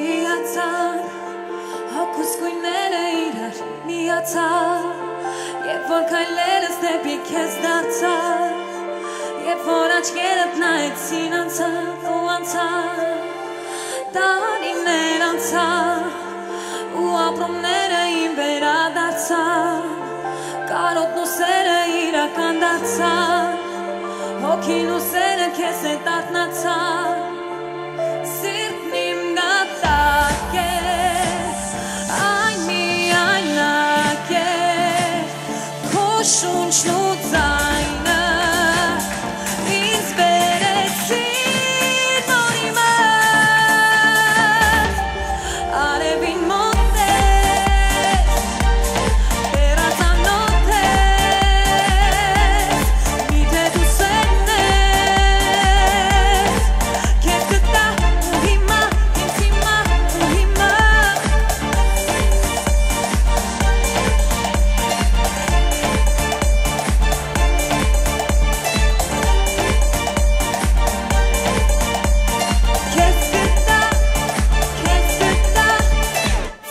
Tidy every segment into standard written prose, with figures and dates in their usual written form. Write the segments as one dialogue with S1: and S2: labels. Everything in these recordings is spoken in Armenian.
S1: Ծիացան հոգուս գույները իրար միացան Երբ որ քայլերս դեպի քեզ դարձան Երբ որ աչքերդ նայեցին անցավ ու անցավ Տարիներ անցավ ու ապրումները իմ վերադարձան Կարոտն ու սերը իրական դարձան Հոգին ու սերը քեզ հետ արթնացան Սիրտն իմ դատարկ է Այն միայնակ է Քո շունչն ու ձայնը Ինձ բերեցին նորի մոտ Արևին մոտ ես Տերացանոտ ես Միթե դու սերն ես Քեզ գտա ու հիմա ինձ հիմա ու հիմա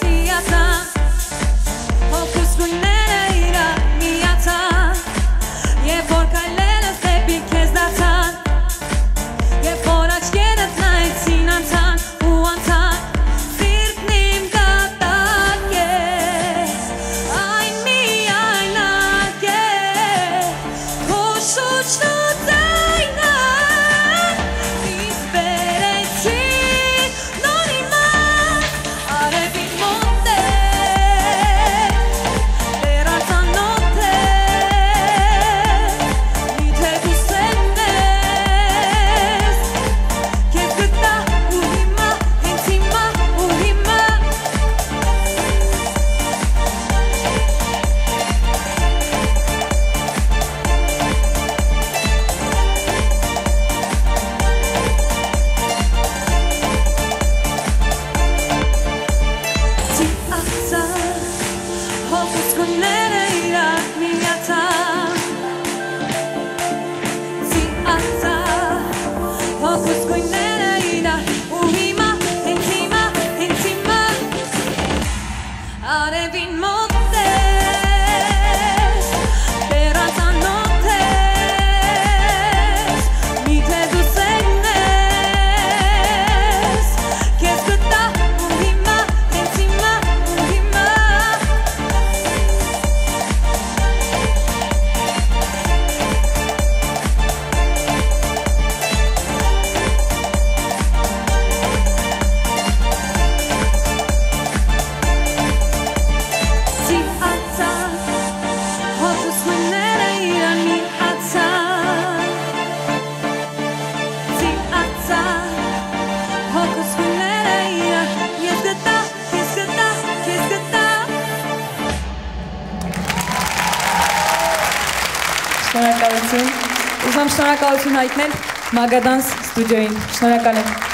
S1: Ծիացան հոգուս գույները իրար միացան Երբ որ քայլերս դեպի քեզ դարձան Երբ որ աչքերդ նայեցին անցան ու անցան Սիրտն իմ դատարկ է Այն միայնակ է Քո շունչն ու ձայնը Ինձ բերեցին նորի մոտ Արևին մոտ ես Տերացանոտ ես Միթե դու սերն ես Քեզ գտա ու հիմա ինձ հիմա ու հիմա Ծիացան հոգուս գույները իրար միացան Ծիացան հոգուս գույները իրար ու հիմա ինձ հիմա ինձ հիմա Արևին մոտ ես Տերացանոտ ես Միթե դու սերն ես Քեզ գտա ու հիմա ինձ հիմա ու հիմա Ծիացան հոգուս գույները իրար միացան Ծիացան հոգուս գույները իրար Ես գտա, քեզ գտա, քեզ գտա
S2: Շնորհակալություն։ Ուզում եմ շնորհակալություն հայտնել Մագադանս ստուդիոյին։ Շնորհակալ եմ։